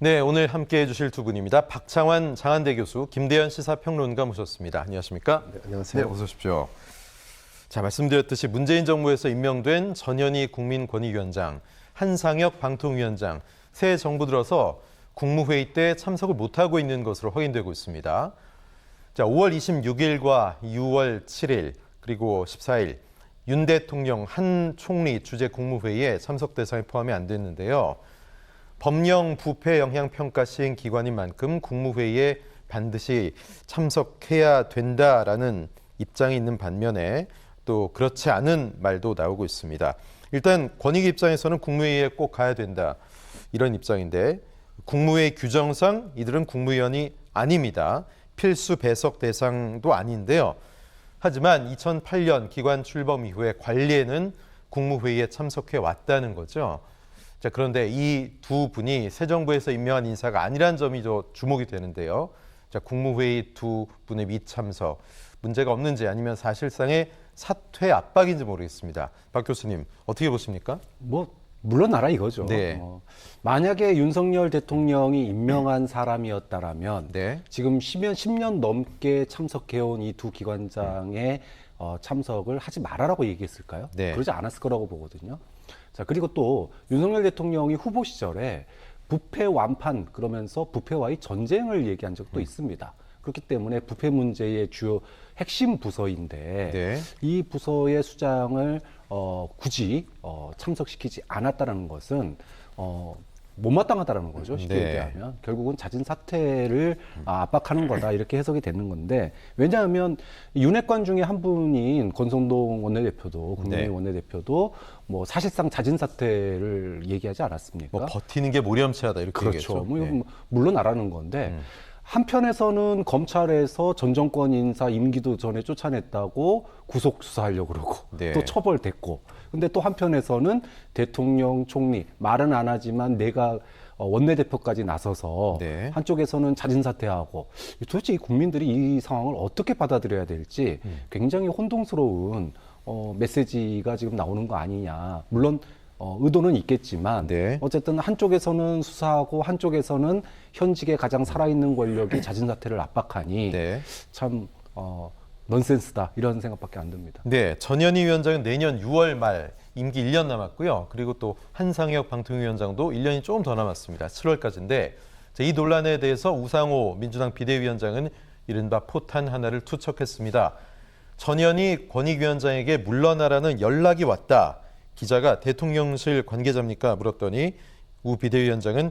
네, 오늘 함께해 주실 두 분입니다. 박창환 장한대 교수, 김대현 시사평론가 모셨습니다. 안녕하십니까? 네, 안녕하세요. 네, 어서 오십시오. 자, 말씀드렸듯이 문재인 정부에서 임명된 전현희 국민권익위원장, 한상혁 방통위원장, 새 정부 들어서 국무회의 때 참석을 못하고 있는 것으로 확인되고 있습니다. 자, 5월 26일과 6월 7일 그리고 14일 윤 대통령, 한 총리 주재 국무회의에 참석 대상에 포함이 안 됐는데요. 법령 부패 영향 평가 시행 기관인 만큼 국무회의에 반드시 참석해야 된다라는 입장이 있는 반면에 또 그렇지 않은 말도 나오고 있습니다. 일단 권익 입장에서는 국무회의에 꼭 가야 된다 이런 입장인데 국무회의 규정상 이들은 국무위원이 아닙니다. 필수 배석 대상도 아닌데요. 하지만 2008년 기관 출범 이후에 관리에는 국무회의에 참석해 왔다는 거죠. 자, 그런데 이 두 분이 새 정부에서 임명한 인사가 아니란 점이 더 주목이 되는데요. 자, 국무회의 두 분의 미참석 문제가 없는지 아니면 사실상의 사퇴 압박인지 모르겠습니다. 박 교수님 어떻게 보십니까? 물러나라 이거죠. 네. 만약에 윤석열 대통령이 임명한 사람이었다라면 네. 지금 10년 넘게 참석해온 이 두 기관장의 참석을 하지 말아라고 얘기했을까요? 네. 그러지 않았을 거라고 보거든요. 자, 그리고 또 윤석열 대통령이 후보 시절에 부패 완판 그러면서 부패와의 전쟁을 얘기한 적도 있습니다. 그렇기 때문에 부패 문제의 주요 핵심 부서인데 네. 이 부서의 수장을 굳이 참석시키지 않았다는 것은 못마땅하다는 거죠. 쉽게 네. 얘기하면 결국은 자진 사퇴를 압박하는 거다 이렇게 해석이 되는 건데 왜냐하면 윤핵관 중에 한 분인 권성동 원내대표도 국민의힘 네. 원내대표도 뭐 사실상 자진 사퇴를 얘기하지 않았습니까? 뭐 버티는 게 모렴치하다 이렇게 그렇죠. 얘기했죠. 뭐 이건 네. 물러나라는 건데 한편에서는 검찰에서 전 정권 인사 임기도 전에 쫓아냈다고 구속 수사하려고 그러고 네. 또 처벌됐고 근데 또 한편에서는 대통령 총리 말은 안 하지만 내가 원내대표까지 나서서 네. 한쪽에서는 자진 사퇴하고 도대체 이 국민들이 이 상황을 어떻게 받아들여야 될지 굉장히 혼동스러운 메시지가 지금 나오는 거 아니냐. 물론 의도는 있겠지만 네. 어쨌든 한쪽에서는 수사하고 한쪽에서는 현직에 가장 살아있는 권력이 자진 사퇴를 압박하니 네. 참 넌센스다 이런 생각밖에 안 듭니다. 네, 전현희 위원장은 내년 6월 말 임기 1년 남았고요. 그리고 또 한상혁 방통위원장도 1년이 조금 더 남았습니다. 7월까지인데 이 논란에 대해서 우상호 민주당 비대위원장은 이른바 포탄 하나를 투척했습니다. 전현희 권익위원장에게 물러나라는 연락이 왔다. 기자가 대통령실 관계자입니까? 물었더니 우 비대위원장은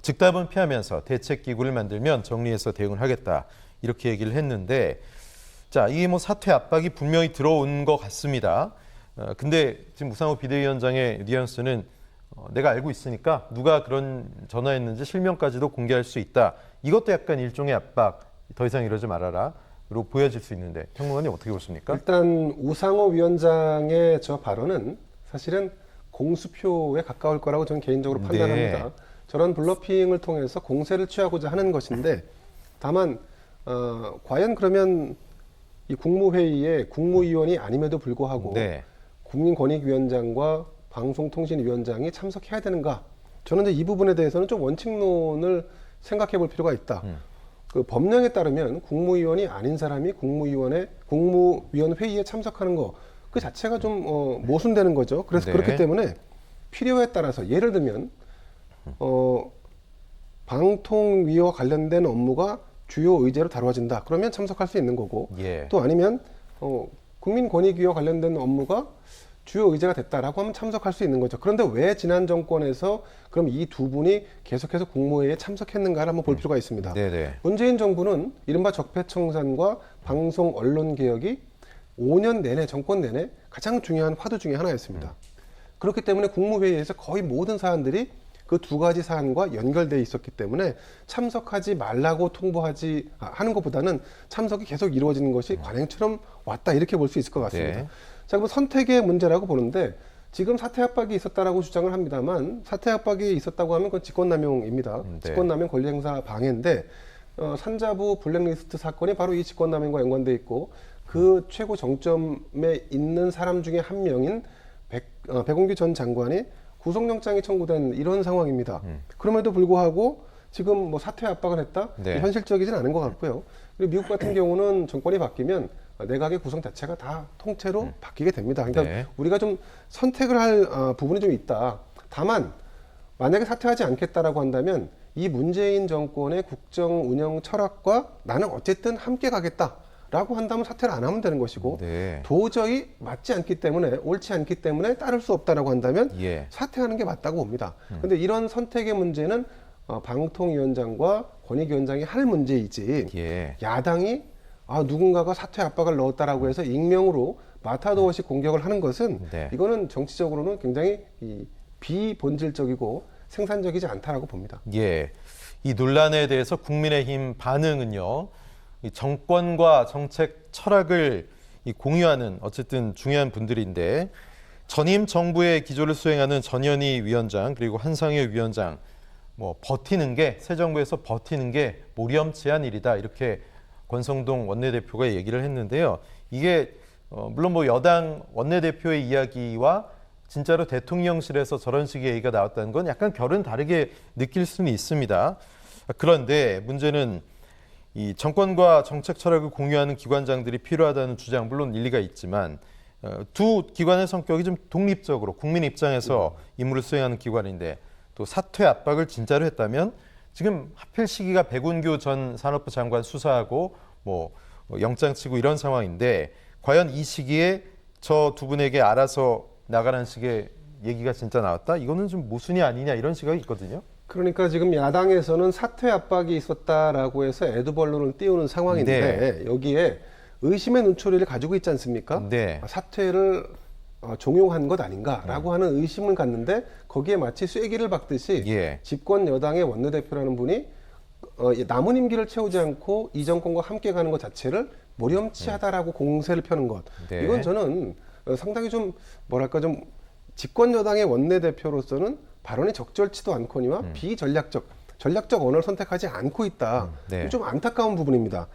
즉답은 피하면서 대책기구를 만들면 정리해서 대응을 하겠다. 이렇게 얘기를 했는데 자, 이게 뭐 사퇴 압박이 분명히 들어온 것 같습니다. 근데 지금 우상호 비대위원장의 뉘앙스는 내가 알고 있으니까 누가 그런 전화했는지 실명까지도 공개할 수 있다. 이것도 약간 일종의 압박, 더 이상 이러지 말아라로 보여질 수 있는데 평론가님 어떻게 보십니까? 일단 우상호 위원장의 저 발언은 사실은 공수표에 가까울 거라고 저는 개인적으로 판단합니다. 네. 저런 블러핑을 통해서 공세를 취하고자 하는 것인데 다만 과연 그러면 이 국무회의에 국무위원이 아님에도 불구하고 네. 국민권익위원장과 방송통신위원장이 참석해야 되는가? 저는 이제 이 부분에 대해서는 좀 원칙론을 생각해 볼 필요가 있다. 그 법령에 따르면 국무위원이 아닌 사람이 국무위원 회의에 참석하는 거 그 자체가 좀 모순되는 거죠. 그래서 네. 그렇기 때문에 필요에 따라서 예를 들면 방통위와 관련된 업무가 주요 의제로 다뤄진다. 그러면 참석할 수 있는 거고 예. 또 아니면 국민권익위와 관련된 업무가 주요 의제가 됐다라고 하면 참석할 수 있는 거죠. 그런데 왜 지난 정권에서 그럼 이 두 분이 계속해서 국무회의에 참석했는가를 한번 볼 필요가 있습니다. 네네. 문재인 정부는 이른바 적폐청산과 방송 언론 개혁이 5년 내내 정권 내내 가장 중요한 화두 중에 하나였습니다. 그렇기 때문에 국무회의에서 거의 모든 사안들이 그 두 가지 사안과 연결돼 있었기 때문에 참석하지 말라고 하는 것보다는 참석이 계속 이루어지는 것이 관행처럼 왔다 이렇게 볼 수 있을 것 같습니다. 네. 자, 그럼 선택의 문제라고 보는데 지금 사퇴 압박이 있었다라고 주장을 합니다만 사퇴 압박이 있었다고 하면 그건 직권남용입니다. 네. 직권남용 권리행사 방해인데 산자부 블랙리스트 사건이 바로 이 직권남용과 연관돼 있고 그 최고 정점에 있는 사람 중에 한 명인 백운기 전 장관이 구속영장이 청구된 이런 상황입니다. 그럼에도 불구하고 지금 뭐 사퇴 압박을 했다? 네. 현실적이진 않은 것 같고요. 그리고 미국 같은 경우는 정권이 바뀌면 내각의 구성 자체가 다 통째로 바뀌게 됩니다. 그러니까 네. 우리가 좀 선택을 할 부분이 좀 있다. 다만 만약에 사퇴하지 않겠다라고 한다면 이 문재인 정권의 국정 운영 철학과 나는 어쨌든 함께 가겠다라고 한다면 사퇴를 안 하면 되는 것이고 네. 도저히 맞지 않기 때문에 옳지 않기 때문에 따를 수 없다라고 한다면 예. 사퇴하는 게 맞다고 봅니다. 근데 이런 선택의 문제는 방통위원장과 권익위원장이 할 문제이지 예. 야당이 누군가가 사퇴 압박을 넣었다라고 해서 익명으로 마타도어식 공격을 하는 것은 네. 이거는 정치적으로는 굉장히 비본질적이고 생산적이지 않다라고 봅니다. 예. 이 논란에 대해서 국민의힘 반응은요. 이 정권과 정책 철학을 공유하는 어쨌든 중요한 분들인데 전임 정부의 기조를 수행하는 전현희 위원장 그리고 한상혁 위원장 뭐 버티는 게 새 정부에서 버티는 게 모렴치한 일이다 이렇게 권성동 원내대표가 얘기를 했는데요. 이게 물론 뭐 여당 원내대표의 이야기와 진짜로 대통령실에서 저런 식의 얘기가 나왔다는 건 약간 결은 다르게 느낄 수는 있습니다. 그런데 문제는 이 정권과 정책 철학을 공유하는 기관장들이 필요하다는 주장 물론 일리가 있지만 두 기관의 성격이 좀 독립적으로 국민 입장에서 임무를 수행하는 기관인데 또 사퇴 압박을 진짜로 했다면 지금 하필 시기가 백운규 전 산업부 장관 수사하고 뭐 영장 치고 이런 상황인데 과연 이 시기에 저 두 분에게 알아서 나가라는 식의 얘기가 진짜 나왔다? 이거는 좀 모순이 아니냐 이런 시각이 있거든요. 그러니까 지금 야당에서는 사퇴 압박이 있었다라고 해서 애두벌룬을 띄우는 상황인데 여기에 의심의 눈초리를 가지고 있지 않습니까? 네. 사퇴를 종용한 것 아닌가라고 하는 의심을 갖는데 거기에 마치 쐐기를 박듯이 예. 집권 여당의 원내대표라는 분이 남은 임기를 채우지 않고 이 정권과 함께 가는 것 자체를 모렴치하다라고 공세를 펴는 것. 네. 이건 저는 상당히 좀 뭐랄까 좀 집권 여당의 원내대표로서는 발언이 적절치도 않거니와 비전략적 언어를 선택하지 않고 있다. 네. 좀 안타까운 부분입니다.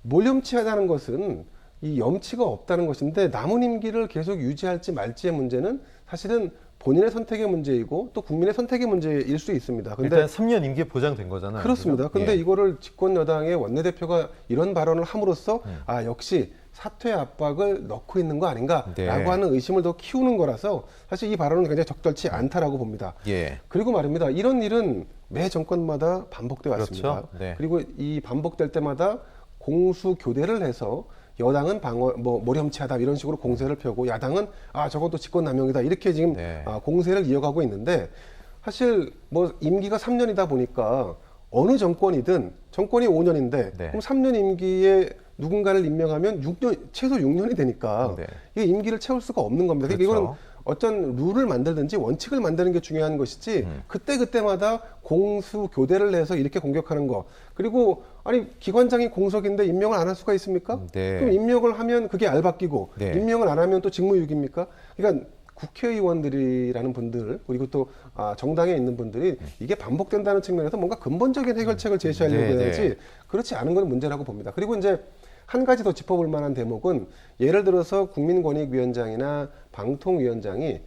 모렴치하다는 것은 이 염치가 없다는 것인데 남은 임기를 계속 유지할지 말지의 문제는 사실은 본인의 선택의 문제이고 또 국민의 선택의 문제일 수 있습니다. 근데 일단 3년 임기 보장된 거잖아요. 그렇습니다. 그죠? 근데 예. 이거를 집권 여당의 원내대표가 이런 발언을 함으로써 역시 사퇴 압박을 넣고 있는 거 아닌가라고 네. 하는 의심을 더 키우는 거라서 사실 이 발언은 굉장히 적절치 않다라고 봅니다. 예. 그리고 말입니다. 이런 일은 매 정권마다 반복돼 왔습니다. 그렇죠. 네. 그리고 이 반복될 때마다 공수 교대를 해서 여당은 모렴치하다 이런 식으로 공세를 펴고 야당은 저것도 직권남용이다 이렇게 지금 네. 공세를 이어가고 있는데 사실 뭐 임기가 3년이다 보니까 어느 정권이든 정권이 5년인데 네. 그럼 3년 임기에 누군가를 임명하면 6년 최소 6년이 되니까 네. 이게 임기를 채울 수가 없는 겁니다. 그러니까 그렇죠. 이거는 어떤 룰을 만들든지 원칙을 만드는 게 중요한 것이지 그때마다 공수 교대를 해서 이렇게 공격하는 거 그리고 아니 기관장이 공석인데 임명을 안 할 수가 있습니까? 네. 그럼 임명을 하면 그게 알바끼고 네. 임명을 안 하면 또 직무유기입니까? 그러니까 국회의원들이라는 분들 그리고 또 정당에 있는 분들이 이게 반복된다는 측면에서 뭔가 근본적인 해결책을 제시하려고 네, 해야지 네. 그렇지 않은 건 문제라고 봅니다. 그리고 이제 한 가지 더 짚어볼 만한 대목은 예를 들어서 국민권익위원장이나 방통위원장이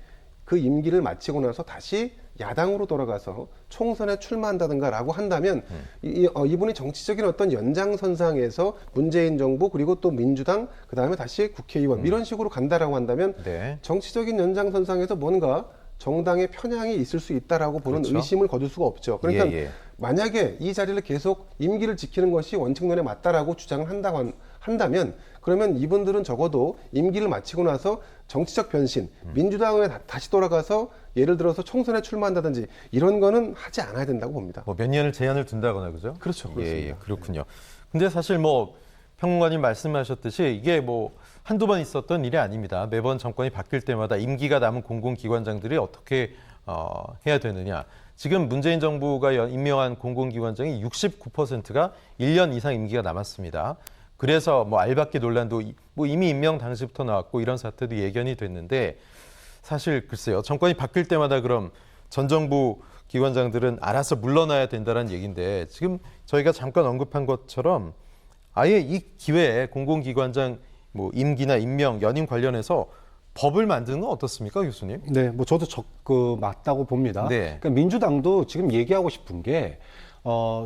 그 임기를 마치고 나서 다시 야당으로 돌아가서 총선에 출마한다든가라고 한다면 이분이 정치적인 어떤 연장선상에서 문재인 정부 그리고 또 민주당 그다음에 다시 국회의원 이런 식으로 간다라고 한다면 네. 정치적인 연장선상에서 뭔가 정당의 편향이 있을 수 있다라고 보는 그렇죠. 의심을 거둘 수가 없죠. 그러니까 예, 예. 만약에 이 자리를 계속 임기를 지키는 것이 원칙론에 맞다라고 주장을 한다면 그러면 이분들은 적어도 임기를 마치고 나서 정치적 변신, 민주당에 다시 돌아가서 예를 들어서 총선에 출마한다든지 이런 거는 하지 않아야 된다고 봅니다. 뭐 몇 년을 제한을 둔다거나 그죠? 그렇죠. 예, 그렇습니다. 예, 그렇군요. 근데 사실 뭐 평론가님 말씀하셨듯이 이게 뭐 한두 번 있었던 일이 아닙니다. 매번 정권이 바뀔 때마다 임기가 남은 공공기관장들이 어떻게 해야 되느냐. 지금 문재인 정부가 임명한 공공기관장이 69%가 1년 이상 임기가 남았습니다. 그래서 뭐 알박기 논란도 뭐 이미 임명 당시부터 나왔고 이런 사태도 예견이 됐는데 사실 글쎄요. 정권이 바뀔 때마다 그럼 전 정부 기관장들은 알아서 물러나야 된다는 얘기인데 지금 저희가 잠깐 언급한 것처럼 아예 이 기회에 공공기관장 뭐 임기나 임명, 연임 관련해서 법을 만드는 건 어떻습니까, 교수님? 네, 뭐 저도 맞다고 봅니다. 네. 그러니까 민주당도 지금 얘기하고 싶은 게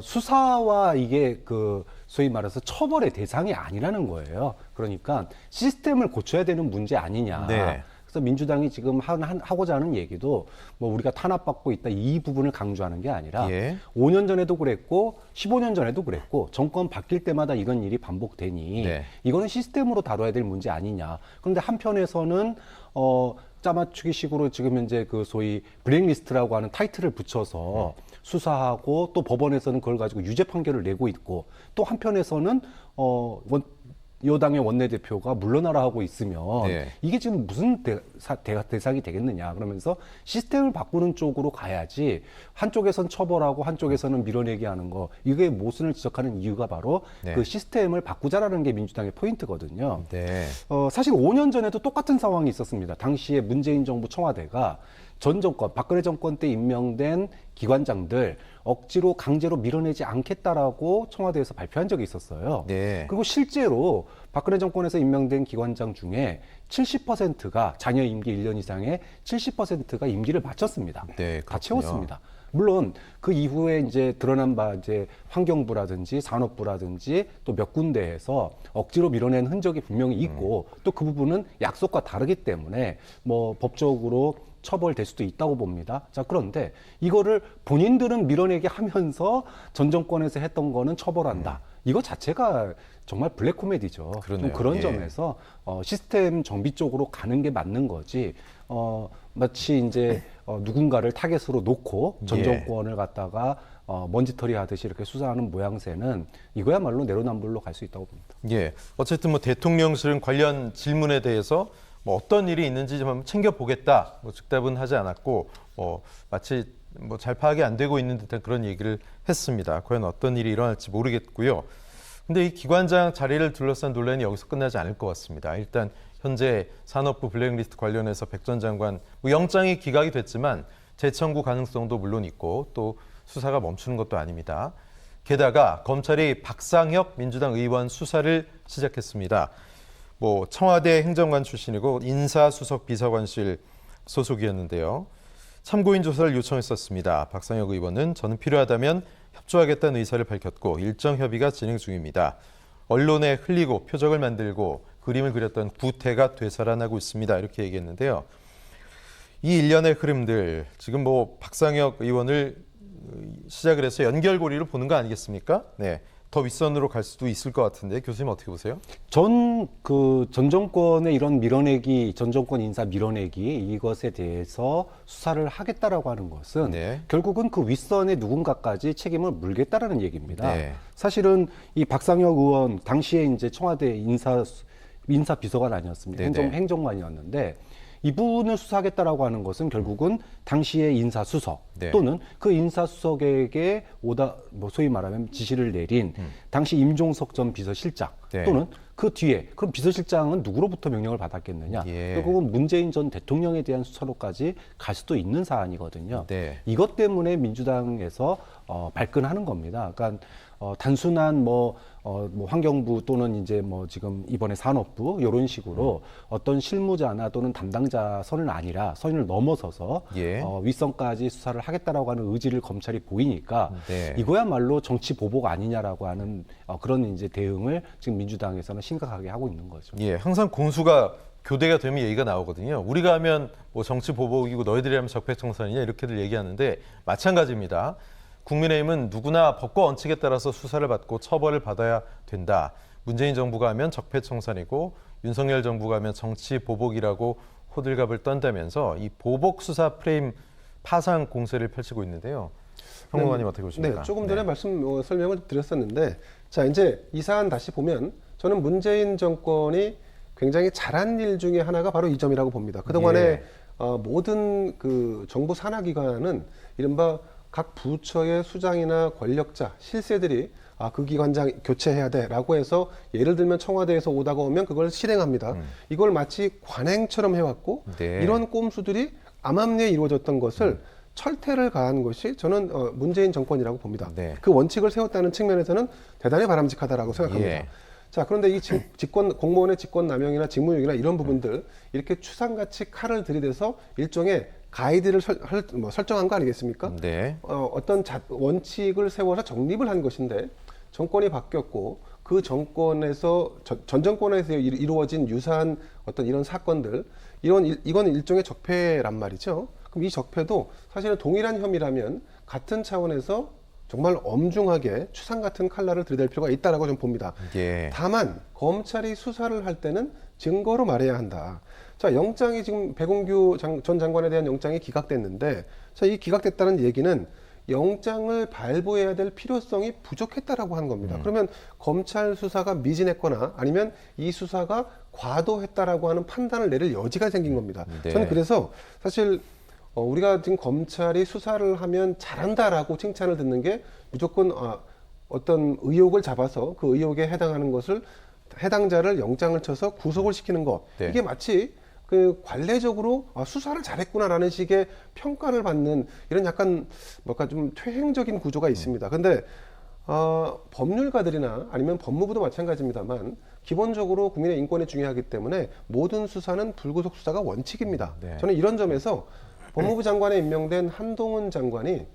수사와 이게 그 소위 말해서 처벌의 대상이 아니라는 거예요. 그러니까 시스템을 고쳐야 되는 문제 아니냐. 네. 그래서 민주당이 지금 하고자 하는 얘기도 뭐 우리가 탄압받고 있다 이 부분을 강조하는 게 아니라 예. 5년 전에도 그랬고 15년 전에도 그랬고 정권 바뀔 때마다 이런 일이 반복되니 네. 이거는 시스템으로 다뤄야 될 문제 아니냐. 그런데 한편에서는 짜맞추기식으로 지금 현재 그 소위 블랙리스트라고 하는 타이틀을 붙여서 수사하고 또 법원에서는 그걸 가지고 유죄 판결을 내고 있고 또 한편에서는 여당의 원내대표가 물러나라 하고 있으면 네. 이게 지금 무슨 대상이 되겠느냐. 그러면서 시스템을 바꾸는 쪽으로 가야지 한쪽에선 처벌하고 한쪽에서는 밀어내기 하는 거 이게 모순을 지적하는 이유가 바로 네. 그 시스템을 바꾸자라는 게 민주당의 포인트거든요. 네. 사실 5년 전에도 똑같은 상황이 있었습니다. 당시에 문재인 정부 청와대가 전 정권, 박근혜 정권 때 임명된 기관장들 억지로 강제로 밀어내지 않겠다라고 청와대에서 발표한 적이 있었어요. 네. 그리고 실제로 박근혜 정권에서 임명된 기관장 중에 70%가 자녀 임기 1년 이상의 70%가 임기를 마쳤습니다. 네, 다 그렇군요. 채웠습니다. 물론 그 이후에 이제 드러난 바 이제 환경부라든지 산업부라든지 또 몇 군데에서 억지로 밀어낸 흔적이 분명히 있고 또 그 부분은 약속과 다르기 때문에 뭐 법적으로 처벌될 수도 있다고 봅니다. 자, 그런데 이거를 본인들은 밀어내게 하면서 전 정권에서 했던 거는 처벌한다. 이거 자체가 정말 블랙 코미디죠. 그러네요. 좀 그런 예. 점에서 시스템 정비 쪽으로 가는 게 맞는 거지. 마치 이제 누군가를 타겟으로 놓고 전 예. 정권을 갖다가 먼지털이 하듯이 이렇게 수사하는 모양새는 이거야말로 내로남불로 갈 수 있다고 봅니다. 예. 어쨌든 뭐 대통령실은 관련 질문에 대해서 뭐 어떤 일이 있는지 좀 한번 챙겨보겠다. 뭐 즉답은 하지 않았고, 마치 뭐 잘 파악이 안 되고 있는 듯한 그런 얘기를 했습니다. 과연 어떤 일이 일어날지 모르겠고요. 근데 이 기관장 자리를 둘러싼 논란이 여기서 끝나지 않을 것 같습니다. 일단 현재 산업부 블랙리스트 관련해서 백 전 장관 뭐 영장이 기각이 됐지만 재청구 가능성도 물론 있고 또 수사가 멈추는 것도 아닙니다. 게다가 검찰이 박상혁 민주당 의원 수사를 시작했습니다. 뭐 청와대 행정관 출신이고 인사수석 비서관실 소속이었는데요. 참고인 조사를 요청했었습니다. 박상혁 의원은 저는 필요하다면 협조하겠다는 의사를 밝혔고 일정 협의가 진행 중입니다. 언론에 흘리고 표적을 만들고 그림을 그렸던 구태가 되살아나고 있습니다. 이렇게 얘기했는데요. 이 일련의 흐름들 지금 뭐 박상혁 의원을 시작을 해서 연결고리로 보는 거 아니겠습니까? 네. 더 윗선으로 갈 수도 있을 것 같은데 교수님 어떻게 보세요? 전 정권의 이런 밀어내기, 전 정권 인사 밀어내기 이것에 대해서 수사를 하겠다라고 하는 것은 네. 결국은 그 윗선의 누군가까지 책임을 물겠다라는 얘기입니다. 네. 사실은 이 박상혁 의원 당시에 이제 청와대 인사 비서관 아니었습니까? 네네. 행정관이었는데 이분을 수사하겠다라고 하는 것은 결국은 당시의 인사수석 네. 또는 그 인사수석에게 뭐 소위 말하면 지시를 내린 당시 임종석 전 비서실장 네. 또는 그 뒤에 그럼 비서실장은 누구로부터 명령을 받았겠느냐? 예. 결국은 문재인 전 대통령에 대한 수사로까지 갈 수도 있는 사안이거든요. 네. 이것 때문에 민주당에서 발끈하는 겁니다. 그러니까 단순한 뭐 환경부 또는 이제 뭐 지금 이번에 산업부 이런 식으로 어떤 실무자나 또는 담당자 선은 아니라 선을 넘어서서 예. 윗선까지 수사를 하겠다라고 하는 의지를 검찰이 보이니까 네. 이거야말로 정치 보복 아니냐라고 하는 그런 이제 대응을 지금 민주당에서는 심각하게 하고 있는 거죠. 예, 항상 공수가 교대가 되면 얘기가 나오거든요. 우리가 하면 뭐 정치 보복이고 너희들이 하면 적폐청산이냐 이렇게들 얘기하는데 마찬가지입니다. 국민의힘은 누구나 법과 원칙에 따라서 수사를 받고 처벌을 받아야 된다. 문재인 정부가 하면 적폐청산이고 윤석열 정부가 하면 정치 보복이라고 호들갑을 떤다면서 이 보복 수사 프레임 파상 공세를 펼치고 있는데요. 평론가님 어떻게 보십니까? 네, 조금 전에 설명을 드렸었는데 자 이제 이 사안 다시 보면 저는 문재인 정권이 굉장히 잘한 일 중에 하나가 바로 이 점이라고 봅니다. 그동안에 예. 모든 그 정부 산하기관은 이른바 각 부처의 수장이나 권력자, 실세들이 그 기관장 교체해야 돼라고 해서 예를 들면 청와대에서 오다가 오면 그걸 실행합니다. 이걸 마치 관행처럼 해왔고 네. 이런 꼼수들이 암암리에 이루어졌던 것을 철퇴를 가한 것이 저는 문재인 정권이라고 봅니다. 네. 그 원칙을 세웠다는 측면에서는 대단히 바람직하다라고 생각합니다. 예. 자, 그런데 이 공무원의 직권남용이나 직무유기나 이런 부분들 이렇게 추상같이 칼을 들이대서 일종의 가이드를 설정한 거 아니겠습니까? 네. 어떤 원칙을 세워서 정립을 한 것인데 정권이 바뀌었고 그 정권에서 전 정권에서 이루어진 유사한 어떤 이런 사건들 이건 일종의 적폐란 말이죠. 그럼 이 적폐도 사실은 동일한 혐의라면 같은 차원에서 정말 엄중하게 추상 같은 칼날을 들이댈 필요가 있다라고 저는 봅니다. 예. 다만 검찰이 수사를 할 때는 증거로 말해야 한다. 자, 영장이 지금 백운규 전 장관에 대한 영장이 기각됐는데, 자, 이 기각됐다는 얘기는 영장을 발부해야 될 필요성이 부족했다라고 하는 겁니다. 그러면 검찰 수사가 미진했거나 아니면 이 수사가 과도했다라고 하는 판단을 내릴 여지가 생긴 겁니다. 네. 저는 그래서 사실 우리가 지금 검찰이 수사를 하면 잘한다라고 칭찬을 듣는 게 무조건 어떤 의혹을 잡아서 그 의혹에 해당하는 것을 해당자를 영장을 쳐서 구속을 시키는 것. 네. 이게 마치 그 관례적으로 수사를 잘했구나라는 식의 평가를 받는 이런 약간 뭔가 좀 퇴행적인 구조가 있습니다. 근데 법률가들이나 아니면 법무부도 마찬가지입니다만 기본적으로 국민의 인권이 중요하기 때문에 모든 수사는 불구속 수사가 원칙입니다. 네. 저는 이런 점에서 법무부 장관에 임명된 한동훈 장관이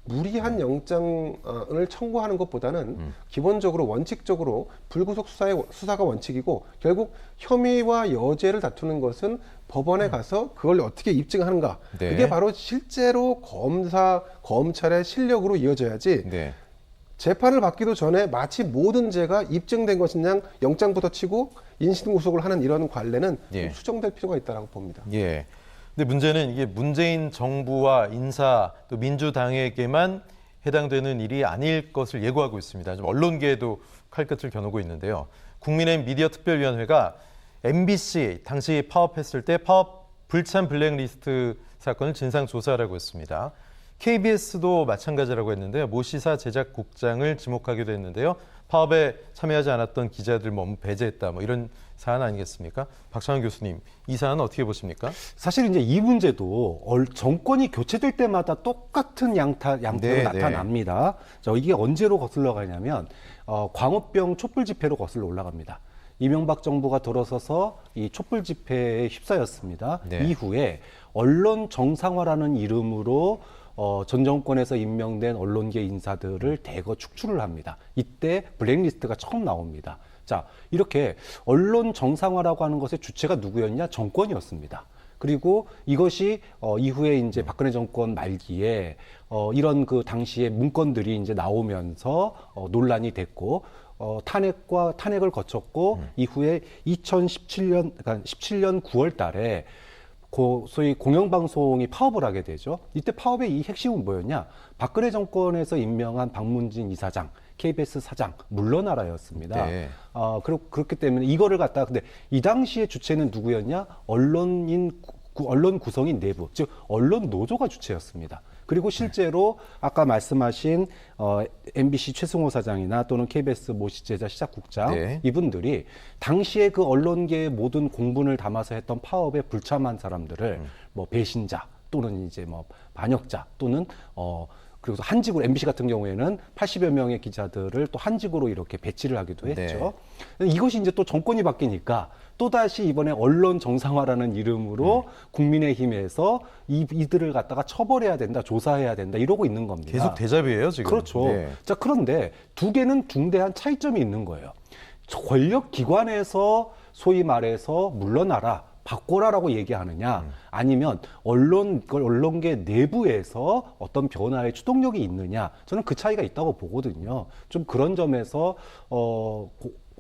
무리한 영장을 청구하는 것보다는 기본적으로 원칙적으로 불구속 수사가 원칙이고 결국 혐의와 여죄를 다투는 것은 법원에 가서 그걸 어떻게 입증하는가. 네. 그게 바로 실제로 검찰의 실력으로 이어져야지 네. 재판을 받기도 전에 마치 모든 죄가 입증된 것인 양 영장부터 치고 인신구속을 하는 이런 관례는 예. 좀 수정될 필요가 있다고 봅니다. 예. 근데 문제는 이게 문재인 정부와 인사 또 민주당에게만 해당되는 일이 아닐 것을 예고하고 있습니다. 좀 언론계에도 칼끝을 겨누고 있는데요. 국민의힘 미디어특별위원회가 MBC 당시 파업했을 때 파업 불참 블랙리스트 사건을 진상조사하라고 했습니다. KBS도 마찬가지라고 했는데요. 모 시사 제작국장을 지목하기도 했는데요. 파업에 참여하지 않았던 기자들 배제했다 이런 사안 아니겠습니까? 박찬원 교수님, 이 사안 어떻게 보십니까? 사실 이제 이 문제도 정권이 교체될 때마다 똑같은 양태로 네, 나타납니다. 자, 이게 언제로 거슬러 가냐면 광우병 촛불 집회로 거슬러 올라갑니다. 이명박 정부가 들어서서 이 촛불 집회에 휩싸였습니다. 네. 이후에 언론 정상화라는 이름으로 전 정권에서 임명된 언론계 인사들을 대거 축출을 합니다. 이때 블랙리스트가 처음 나옵니다. 자, 이렇게 언론 정상화라고 하는 것의 주체가 누구였냐? 정권이었습니다. 그리고 이것이 이후에 이제 박근혜 정권 말기에 이런 그 당시의 문건들이 이제 나오면서 논란이 됐고 탄핵을 거쳤고 이후에 2017년 그러니까 17년 9월 달에 소위 공영방송이 파업을 하게 되죠. 이때 파업의 이 핵심은 뭐였냐? 박근혜 정권에서 임명한 박문진 이사장, KBS 사장 물러나라였습니다. 네. 그렇기 때문에 이거를 갖다가 근데 이 당시의 주체는 누구였냐? 언론 구성인 내부, 즉 언론 노조가 주체였습니다. 그리고 실제로 아까 말씀하신 MBC 최승호 사장이나 또는 KBS 모 제자 시작국장 네. 이분들이 당시에 그 언론계의 모든 공분을 담아서 했던 파업에 불참한 사람들을 배신자 또는 이제 반역자 또는 그리고 한직으로 MBC 같은 경우에는 80여 명의 기자들을 또 한직으로 이렇게 배치를 하기도 했죠. 이것이 이제 또 정권이 바뀌니까 또다시 이번에 언론 정상화라는 이름으로 국민의힘에서 이들을 갖다가 처벌해야 된다, 조사해야 된다 이러고 있는 겁니다. 계속 대잡이에요, 지금. 그렇죠. 네. 자, 그런데 두 개는 중대한 차이점이 있는 거예요. 권력 기관에서 소위 말해서 물러나라. 바꿔라라고 얘기하느냐 아니면 언론계 내부에서 어떤 변화의 추동력이 있느냐 저는 그 차이가 있다고 보거든요. 좀 그런 점에서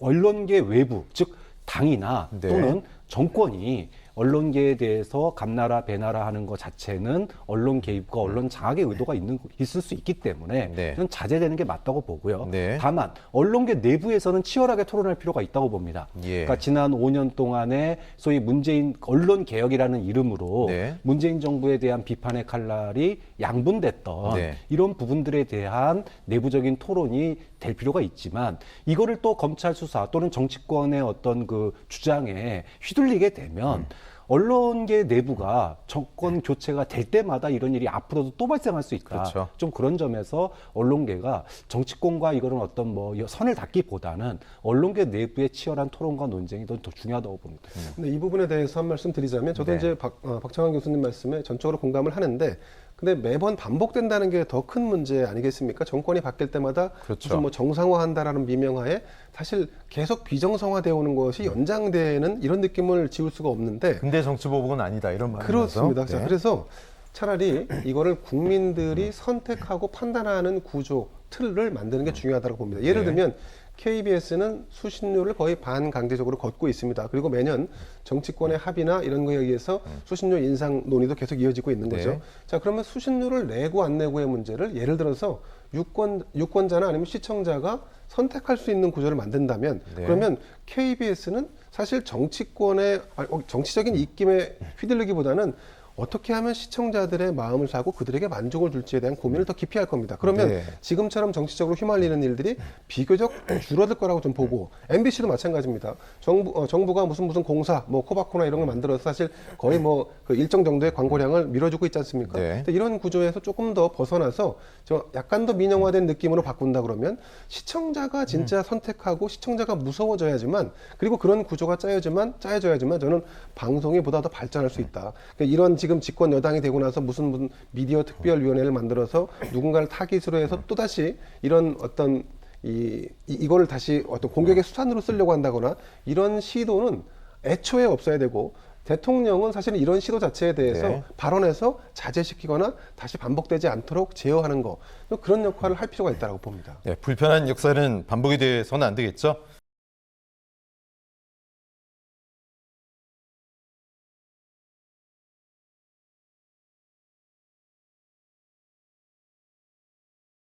언론계 외부 즉 당이나 네. 또는 정권이 언론계에 대해서 감나라 배나라 하는 것 자체는 언론 개입과 언론 장악의 의도가 있을 수 있기 때문에 네. 저는 자제되는 게 맞다고 보고요. 네. 다만 언론계 내부에서는 치열하게 토론할 필요가 있다고 봅니다. 예. 그러니까 지난 5년 동안에 소위 문재인 언론 개혁이라는 이름으로 네. 문재인 정부에 대한 비판의 칼날이 양분됐던 네. 이런 부분들에 대한 내부적인 토론이 될 필요가 있지만 이거를 또 검찰 수사 또는 정치권의 어떤 그 주장에 휘둘리게 되면 언론계 내부가 정권 교체가 될 때마다 이런 일이 앞으로도 또 발생할 수 있다. 그렇죠. 좀 그런 점에서 언론계가 정치권과 이거는 어떤 뭐 선을 닿기보다는 언론계 내부의 치열한 토론과 논쟁이 더 중요하다고 봅니다. 근데 이 부분에 대해서 한 말씀 드리자면 저도 네. 이제 박창환 교수님 말씀에 전적으로 공감을 하는데 근데 매번 반복된다는 게 더 큰 문제 아니겠습니까? 정권이 바뀔 때마다 그렇죠. 무슨 뭐 정상화한다라는 미명하에 사실 계속 비정상화되어 오는 것이 연장되는 이런 느낌을 지울 수가 없는데 근대 정치보복은 아니다 이런 말이죠. 그렇습니다. 자, 네. 그래서 차라리 이거를 국민들이 선택하고 판단하는 구조 틀을 만드는 게 중요하다고 봅니다. 예를 네. 들면 KBS는 수신료를 거의 반강제적으로 걷고 있습니다. 그리고 매년 정치권의 합의나 이런 거에 의해서 수신료 인상 논의도 계속 이어지고 있는 거죠. 네. 자, 그러면 수신료를 내고 안 내고의 문제를 예를 들어서 유권자나 아니면 시청자가 선택할 수 있는 구조를 만든다면 네. 그러면 KBS는 사실 정치권의 정치적인 입김에 휘둘리기보다는 어떻게 하면 시청자들의 마음을 사고 그들에게 만족을 줄지에 대한 고민을 더 깊이 할 겁니다. 그러면 네. 지금처럼 정치적으로 휘말리는 일들이 비교적 줄어들 거라고 좀 보고 MBC도 마찬가지입니다. 정부가 무슨 공사, 뭐 코바코나 이런 걸 만들어서 사실 거의 뭐 그 일정 정도의 광고량을 밀어주고 있지 않습니까? 네. 근데 이런 구조에서 조금 더 벗어나서 저 약간 더 민영화된 느낌으로 바꾼다 그러면 시청자가 진짜 선택하고 시청자가 무서워져야지만 그리고 그런 구조가 짜여져야지만 저는 방송이 보다 더 발전할 수 있다. 그러니까 이런 지금 집권 여당이 되고 나서 무슨 미디어 특별위원회를 만들어서 누군가를 타깃으로 해서 또다시 이런 어떤 이거를 다시 어떤 공격의 수단으로 쓰려고 한다거나 이런 시도는 애초에 없어야 되고 대통령은 사실은 이런 시도 자체에 대해서 네. 발언해서 자제시키거나 다시 반복되지 않도록 제어하는 거 그런 역할을 할 필요가 있다고 봅니다. 네, 불편한 역사는 반복이 돼서는 안 되겠죠.